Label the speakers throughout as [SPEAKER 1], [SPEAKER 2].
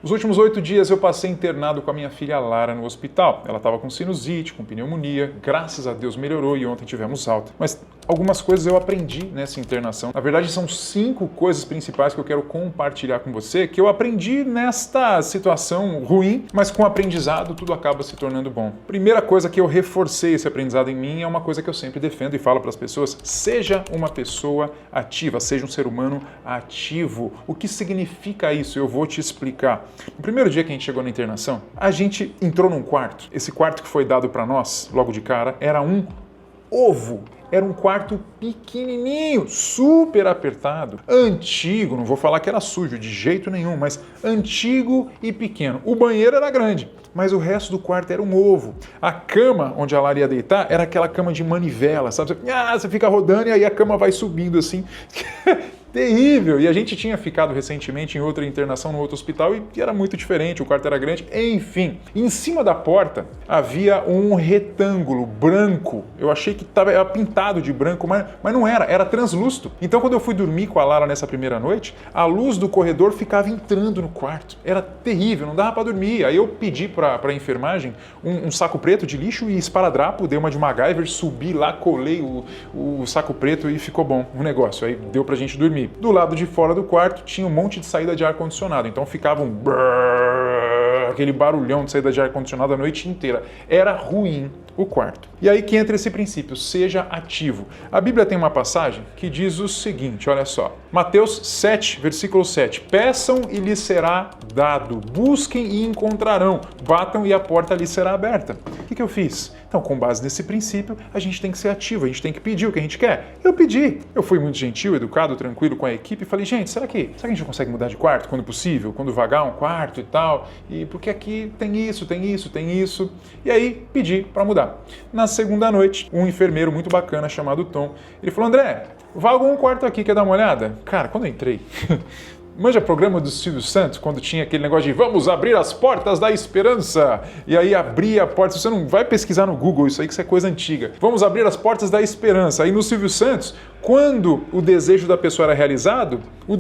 [SPEAKER 1] Os últimos 8 dias eu passei internado com a minha filha Lara no hospital. Ela estava com sinusite, com pneumonia, graças a Deus melhorou e ontem tivemos alta. Mas algumas coisas eu aprendi nessa internação. Na verdade, são 5 coisas principais que eu quero compartilhar com você, que eu aprendi nesta situação ruim, mas com aprendizado tudo acaba se tornando bom. Primeira coisa que eu reforcei esse aprendizado em mim é uma coisa que eu sempre defendo e falo para as pessoas: seja uma pessoa ativa, seja um ser humano ativo. O que significa isso? Eu vou te explicar. No primeiro dia que a gente chegou na internação, a gente entrou num quarto. Esse quarto que foi dado para nós, logo de cara, era um ovo. Era um quarto pequenininho, super apertado, antigo, não vou falar que era sujo de jeito nenhum, mas antigo e pequeno. O banheiro era grande, mas o resto do quarto era um ovo. A cama onde a Lara ia deitar era aquela cama de manivela, sabe? Você fica rodando e aí a cama vai subindo assim. Terrível! E a gente tinha ficado recentemente em outra internação no outro hospital e era muito diferente, o quarto era grande. Enfim, em cima da porta havia um retângulo branco. Eu achei que era pintado de branco, mas não era, era translúcido. Então quando eu fui dormir com a Lara nessa primeira noite, a luz do corredor ficava entrando no quarto. Era terrível, não dava para dormir. Aí eu pedi para a enfermagem um saco preto de lixo e esparadrapo, dei uma de MacGyver, subi lá, colei o saco preto e ficou bom o negócio. Aí deu pra gente dormir. Do lado de fora do quarto tinha um monte de saída de ar-condicionado, então ficava aquele barulhão de saída de ar-condicionado a noite inteira. Era ruim o quarto. E aí que entra esse princípio: seja ativo. A Bíblia tem uma passagem que diz o seguinte, olha só. Mateus 7, versículo 7. Peçam e lhes será dado. Busquem e encontrarão. Batam e a porta lhes será aberta. O que eu fiz? Então, com base nesse princípio, a gente tem que ser ativo, a gente tem que pedir o que a gente quer. Eu pedi. Eu fui muito gentil, educado, tranquilo com a equipe e falei: gente, será que a gente consegue mudar de quarto quando possível? Quando vagar um quarto e tal? E porque aqui tem isso, tem isso, tem isso. E aí, pedi para mudar. Na segunda noite, um enfermeiro muito bacana chamado Tom, ele falou: André, vaga um quarto aqui, quer dar uma olhada? Cara, quando eu entrei... Manja programa do Silvio Santos, quando tinha aquele negócio de vamos abrir as portas da esperança. E aí abria a porta, você não vai pesquisar no Google isso aí que isso é coisa antiga. Vamos abrir as portas da esperança. Aí no Silvio Santos, quando o desejo da pessoa era realizado,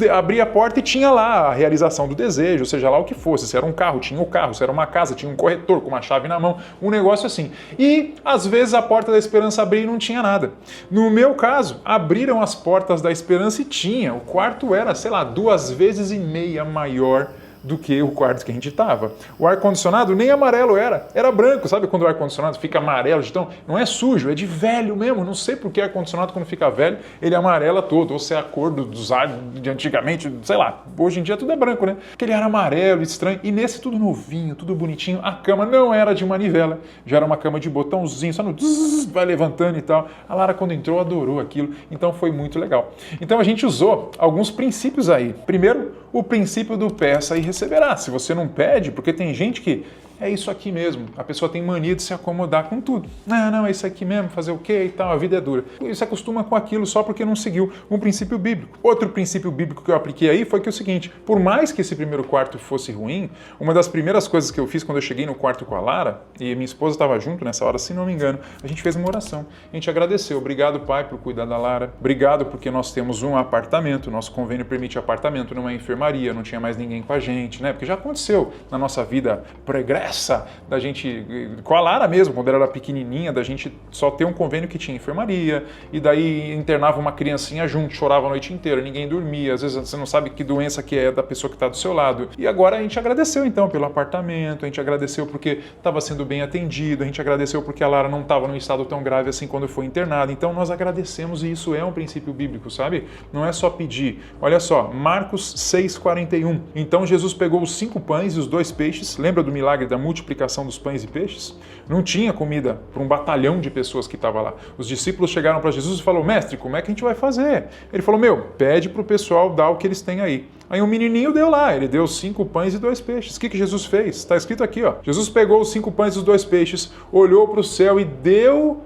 [SPEAKER 1] abria a porta e tinha lá a realização do desejo, seja lá o que fosse. Se era um carro, tinha o carro. Se era uma casa, tinha um corretor com uma chave na mão. Um negócio assim. E às vezes a porta da esperança abria e não tinha nada. No meu caso, abriram as portas da esperança e tinha. O quarto era, sei lá, 2,5 vezes maior do que o quarto que a gente estava. O ar-condicionado nem amarelo era branco. Sabe quando o ar-condicionado fica amarelo? Então, não é sujo, é de velho mesmo. Não sei por que ar-condicionado, quando fica velho, ele amarela todo. Ou se é a cor dos ar de antigamente, sei lá. Hoje em dia tudo é branco, né? Aquele ar amarelo, estranho. E nesse tudo novinho, tudo bonitinho. A cama não era de manivela, já era uma cama de botãozinho, só no vai levantando e tal. A Lara, quando entrou, adorou aquilo. Então foi muito legal. Então a gente usou alguns princípios aí. Primeiro, o princípio do peça e receberá. Se você não pede, porque tem gente que é isso aqui mesmo. A pessoa tem mania de se acomodar com tudo. Não, é isso aqui mesmo, fazer o quê e tal, a vida é dura. E se acostuma com aquilo só porque não seguiu um princípio bíblico. Outro princípio bíblico que eu apliquei aí foi que o seguinte: por mais que esse primeiro quarto fosse ruim, uma das primeiras coisas que eu fiz quando eu cheguei no quarto com a Lara, e minha esposa estava junto nessa hora, se não me engano, a gente fez uma oração. A gente agradeceu. Obrigado, Pai, por cuidar da Lara. Obrigado porque nós temos um apartamento, nosso convênio permite apartamento, não é enfermaria, não tinha mais ninguém com a gente, né? Porque já aconteceu na nossa vida pregressa da gente, com a Lara mesmo, quando ela era pequenininha, da gente só ter um convênio que tinha enfermaria, e daí internava uma criancinha junto, chorava a noite inteira, ninguém dormia, às vezes você não sabe que doença que é da pessoa que está do seu lado. E agora a gente agradeceu então pelo apartamento, a gente agradeceu porque estava sendo bem atendido, a gente agradeceu porque a Lara não estava num estado tão grave assim quando foi internada. Então nós agradecemos e isso é um princípio bíblico, sabe? Não é só pedir. Olha só, Marcos 6,41. Então Jesus pegou os 5 pães e os 2 peixes, lembra do milagre da multiplicação dos pães e peixes? Não tinha comida para um batalhão de pessoas que estava lá. Os discípulos chegaram para Jesus e falaram: mestre, como é que a gente vai fazer? Ele falou: pede para o pessoal dar o que eles têm aí. Aí um menininho deu lá, ele deu 5 pães e 2 peixes. O que Jesus fez? Está escrito aqui, ó. Jesus pegou os 5 pães e os 2 peixes, olhou para o céu e deu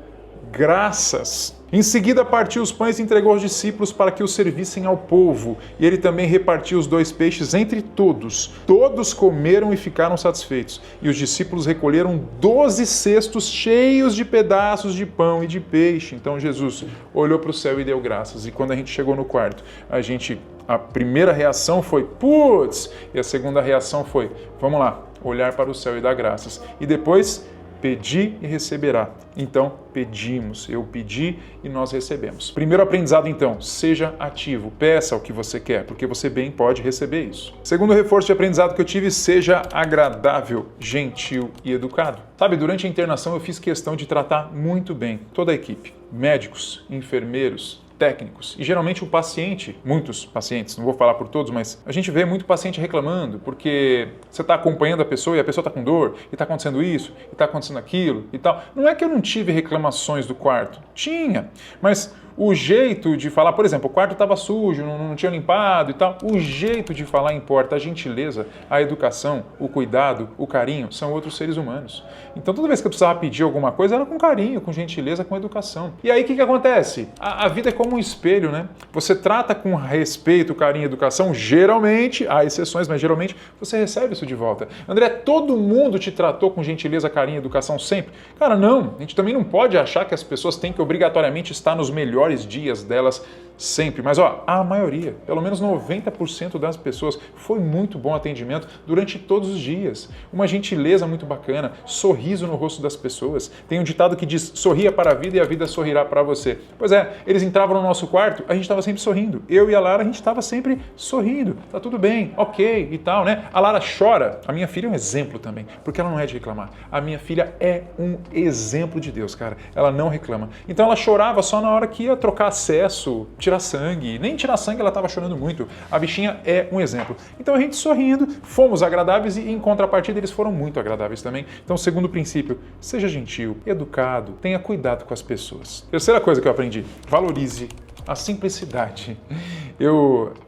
[SPEAKER 1] graças. Em seguida partiu os pães e entregou aos discípulos para que os servissem ao povo. E ele também repartiu os 2 peixes entre todos. Todos comeram e ficaram satisfeitos. E os discípulos recolheram 12 cestos cheios de pedaços de pão e de peixe. Então Jesus olhou para o céu e deu graças. E quando a gente chegou no quarto, a gente A primeira reação foi, putz, e a segunda reação foi, vamos lá, olhar para o céu e dar graças. E depois, pedi e receberá. Então, pedimos, eu pedi e nós recebemos. Primeiro aprendizado, então, seja ativo, peça o que você quer, porque você bem pode receber isso. Segundo reforço de aprendizado que eu tive, seja agradável, gentil e educado. Sabe, durante a internação eu fiz questão de tratar muito bem toda a equipe, médicos, enfermeiros, técnicos. E geralmente o paciente, muitos pacientes, não vou falar por todos, mas a gente vê muito paciente reclamando porque você está acompanhando a pessoa e a pessoa está com dor, e está acontecendo isso, e está acontecendo aquilo e tal. Não é que eu não tive reclamações do quarto. Tinha, mas o jeito de falar, por exemplo, o quarto estava sujo, não tinha limpado e tal, o jeito de falar importa, a gentileza, a educação, o cuidado, o carinho, são outros seres humanos. Então toda vez que eu precisava pedir alguma coisa, era com carinho, com gentileza, com educação. E aí o que acontece? A vida é como um espelho, né? Você trata com respeito, carinho e educação, geralmente, há exceções, mas geralmente você recebe isso de volta. André, todo mundo te tratou com gentileza, carinho e educação sempre? Cara, não. A gente também não pode achar que as pessoas têm que obrigatoriamente estar nos melhores dias delas sempre, mas a maioria, pelo menos 90% das pessoas, foi muito bom atendimento durante todos os dias. Uma gentileza muito bacana, sorriso no rosto das pessoas. Tem um ditado que diz, sorria para a vida e a vida sorrirá para você. Pois é, eles entravam no nosso quarto, a gente estava sempre sorrindo. Eu e a Lara, a gente estava sempre sorrindo. Tá tudo bem, ok e tal, né? A Lara chora. A minha filha é um exemplo também, porque ela não é de reclamar. A minha filha é um exemplo de Deus, cara. Ela não reclama. Então ela chorava só na hora que ia trocar acesso, tirar sangue. Nem tirar sangue ela estava chorando muito. A bichinha é um exemplo. Então a gente sorrindo, fomos agradáveis e em contrapartida eles foram muito agradáveis também. Então, segundo princípio, seja gentil, educado, tenha cuidado com as pessoas. Terceira coisa que eu aprendi, valorize a simplicidade.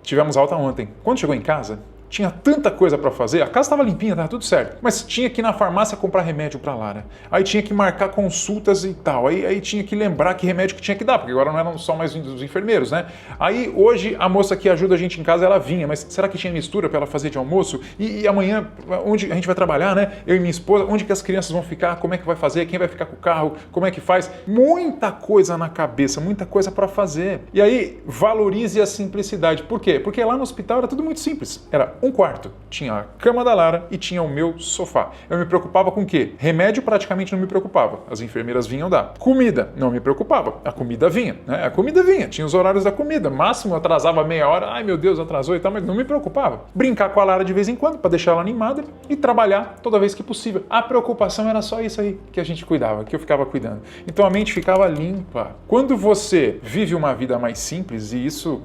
[SPEAKER 1] Tivemos alta ontem. Quando chegou em casa, tinha tanta coisa para fazer, a casa estava limpinha, estava tudo certo, mas tinha que ir na farmácia comprar remédio para Lara, aí tinha que marcar consultas e tal, aí tinha que lembrar que remédio que tinha que dar, porque agora não eram só mais os enfermeiros, né? Aí hoje a moça que ajuda a gente em casa, ela vinha, mas será que tinha mistura para ela fazer de almoço? E amanhã, onde a gente vai trabalhar, né? Eu e minha esposa, onde que as crianças vão ficar, como é que vai fazer, quem vai ficar com o carro, como é que faz? Muita coisa na cabeça, muita coisa para fazer. E aí, valorize a simplicidade. Por quê? Porque lá no hospital era tudo muito simples. Era um quarto, tinha a cama da Lara e tinha o meu sofá. Eu me preocupava com o quê? Remédio praticamente não me preocupava. As enfermeiras vinham dar. Comida, não me preocupava. A comida vinha, né? A comida vinha, tinha os horários da comida. Máximo atrasava meia hora, ai meu Deus, atrasou e tal, mas não me preocupava. Brincar com a Lara de vez em quando para deixar ela animada e trabalhar toda vez que possível. A preocupação era só isso aí que a gente cuidava, que eu ficava cuidando. Então a mente ficava limpa. Quando você vive uma vida mais simples e isso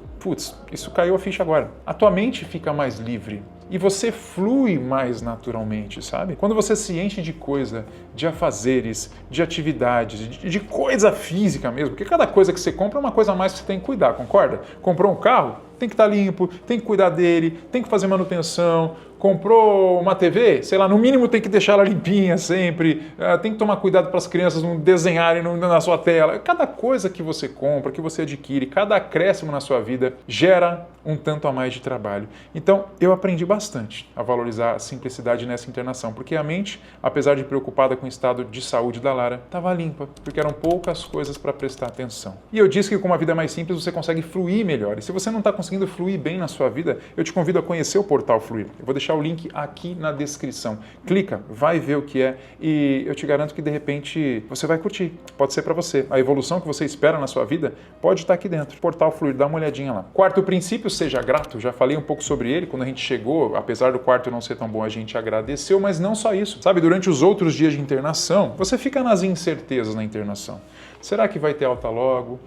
[SPEAKER 1] caiu a ficha agora. A tua mente fica mais livre e você flui mais naturalmente, sabe? Quando você se enche de coisa, de afazeres, de atividades, de coisa física mesmo, porque cada coisa que você compra é uma coisa a mais que você tem que cuidar, concorda? Comprou um carro? Tem que estar limpo, tem que cuidar dele, tem que fazer manutenção. Comprou uma TV, sei lá, no mínimo tem que deixar ela limpinha sempre, tem que tomar cuidado para as crianças não desenharem na sua tela. Cada coisa que você compra, que você adquire, cada acréscimo na sua vida gera um tanto a mais de trabalho. Então, eu aprendi bastante a valorizar a simplicidade nessa internação, porque a mente, apesar de preocupada com o estado de saúde da Lara, estava limpa, porque eram poucas coisas para prestar atenção. E eu disse que com uma vida mais simples você consegue fluir melhor. E se você não está conseguindo fluir bem na sua vida, eu te convido a conhecer o portal Fluir. Eu vou deixar o link aqui na descrição. Clica, vai ver o que é e eu te garanto que de repente você vai curtir. Pode ser para você. A evolução que você espera na sua vida pode estar aqui dentro. Portal Fluir, dá uma olhadinha lá. Quarto princípio, seja grato. Já falei um pouco sobre ele quando a gente chegou, apesar do quarto não ser tão bom, a gente agradeceu, mas não só isso. Sabe, durante os outros dias de internação, você fica nas incertezas na internação. Será que vai ter alta logo?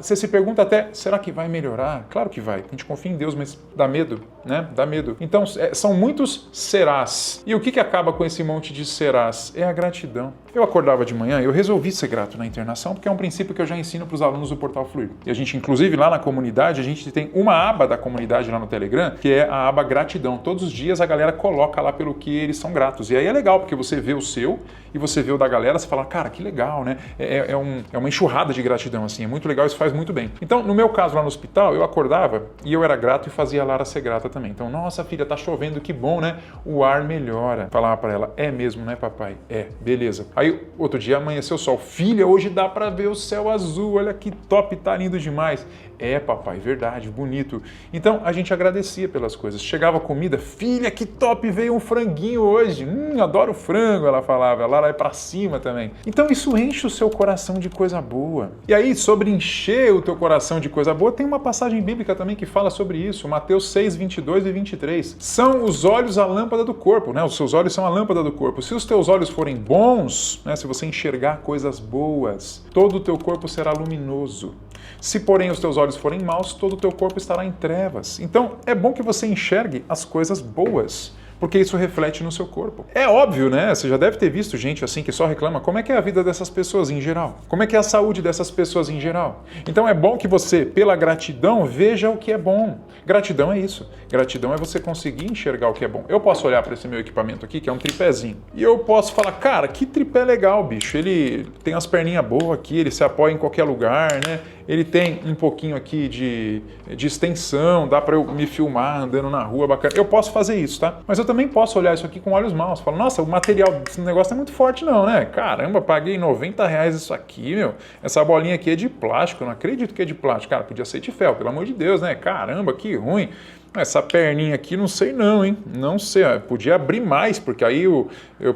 [SPEAKER 1] Você se pergunta até, será que vai melhorar? Claro que vai. A gente confia em Deus, mas dá medo, né? Dá medo. Então, são muitos serás. E o que acaba com esse monte de serás? É a gratidão. Eu acordava de manhã, eu resolvi ser grato na internação, porque é um princípio que eu já ensino para os alunos do Portal Fluir. E a gente, inclusive, lá na comunidade, a gente tem uma aba da comunidade lá no Telegram, que é a aba gratidão. Todos os dias a galera coloca lá pelo que eles são gratos. E aí é legal, porque você vê o seu e você vê o da galera, você fala, cara, que legal, né? É uma enxurrada de gratidão, assim. É muito legal, isso faz muito bem. Então, no meu caso lá no hospital, eu acordava e eu era grato e fazia a Lara ser grata também. Então, nossa filha, tá chovendo, que bom, né? O ar melhora. Falava para ela, é mesmo, né, papai? É, beleza. Aí, outro dia amanheceu o sol. Filha, hoje dá para ver o céu azul, olha que top, tá lindo demais. É, papai, verdade, bonito. Então, a gente agradecia pelas coisas. Chegava a comida, filha, que top, veio um franguinho hoje. Adoro frango, ela falava. A Lara é pra cima também. Então, isso enche o seu coração de coisa boa. E aí, sobre encher o teu coração de coisa boa, tem uma passagem bíblica também que fala sobre isso. Mateus 6, 22 e 23. São os olhos a lâmpada do corpo, né? Os seus olhos são a lâmpada do corpo. Se os teus olhos forem bons, né? Se você enxergar coisas boas, todo o teu corpo será luminoso. Se, porém, os teus olhos forem maus, todo o teu corpo estará em trevas. Então, é bom que você enxergue as coisas boas, porque isso reflete no seu corpo. É óbvio, né? Você já deve ter visto gente assim que só reclama. Como é que é a vida dessas pessoas em geral? Como é que é a saúde dessas pessoas em geral? Então é bom que você, pela gratidão, veja o que é bom. Gratidão é isso. Gratidão é você conseguir enxergar o que é bom. Eu posso olhar para esse meu equipamento aqui, que é um tripézinho, e eu posso falar, cara, que tripé legal, bicho. Ele tem as perninhas boas aqui, ele se apoia em qualquer lugar, né? Ele tem um pouquinho aqui de extensão, dá para eu me filmar andando na rua, bacana. Eu posso fazer isso, tá? Mas eu também posso olhar isso aqui com olhos maus. Falo, nossa, o material desse negócio não é muito forte não, né? Caramba, paguei R$90 isso aqui, meu. Essa bolinha aqui é de plástico, eu não acredito que é de plástico. Cara, podia ser de ferro, pelo amor de Deus, né? Caramba, que ruim. Essa perninha aqui, não sei não, hein? Não sei, podia abrir mais, porque aí eu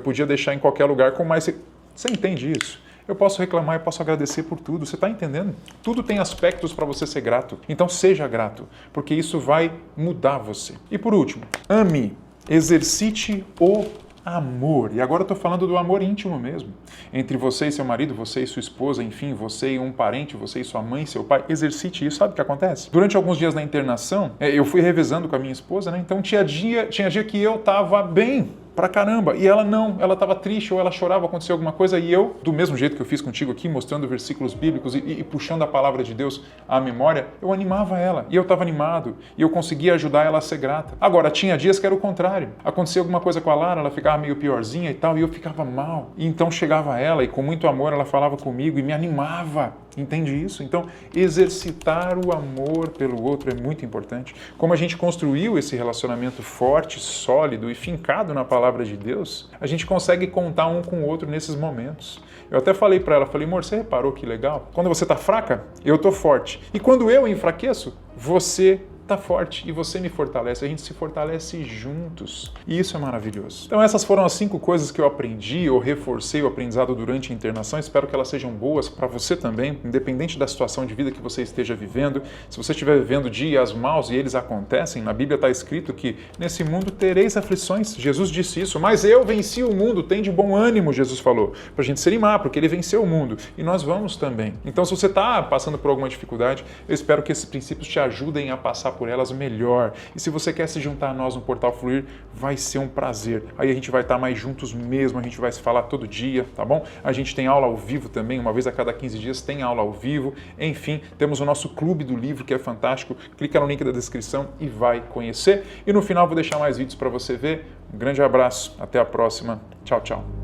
[SPEAKER 1] podia deixar em qualquer lugar com mais... Você entende isso? Eu posso reclamar, eu posso agradecer por tudo, você está entendendo? Tudo tem aspectos para você ser grato, então seja grato, porque isso vai mudar você. E por último, ame, exercite o amor. E agora eu estou falando do amor íntimo mesmo. Entre você e seu marido, você e sua esposa, enfim, você e um parente, você e sua mãe, seu pai, exercite isso. Sabe o que acontece? Durante alguns dias na internação, eu fui revezando com a minha esposa, né? Então tinha dia que eu estava bem pra caramba. E ela não, ela estava triste ou ela chorava, aconteceu alguma coisa e eu, do mesmo jeito que eu fiz contigo aqui, mostrando versículos bíblicos e puxando a palavra de Deus à memória, eu animava ela. E eu estava animado e eu conseguia ajudar ela a ser grata. Agora, tinha dias que era o contrário. Acontecia alguma coisa com a Lara, ela ficava meio piorzinha e tal, e eu ficava mal. E então chegava ela e com muito amor ela falava comigo e me animava. Entende isso? Então, exercitar o amor pelo outro é muito importante. Como a gente construiu esse relacionamento forte, sólido e fincado na palavra de Deus, a gente consegue contar um com o outro nesses momentos. Eu até falei para ela, falei, amor, você reparou que legal? Quando você tá fraca, eu tô forte. E quando eu enfraqueço, você tá forte e você me fortalece, a gente se fortalece juntos. E isso é maravilhoso. Então essas foram as 5 coisas que eu aprendi ou reforcei o aprendizado durante a internação. Espero que elas sejam boas para você também, independente da situação de vida que você esteja vivendo. Se você estiver vivendo dias maus e eles acontecem, na Bíblia está escrito que nesse mundo tereis aflições. Jesus disse isso, mas eu venci o mundo, tem de bom ânimo, Jesus falou, para a gente se animar, porque ele venceu o mundo e nós vamos também. Então se você está passando por alguma dificuldade, eu espero que esses princípios te ajudem a passar por elas melhor. E se você quer se juntar a nós no Portal Fluir, vai ser um prazer. Aí a gente vai estar mais juntos mesmo, a gente vai se falar todo dia, tá bom? A gente tem aula ao vivo também, uma vez a cada 15 dias tem aula ao vivo. Enfim, temos o nosso Clube do Livro, que é fantástico. Clica no link da descrição e vai conhecer. E no final vou deixar mais vídeos para você ver. Um grande abraço, até a próxima. Tchau, tchau.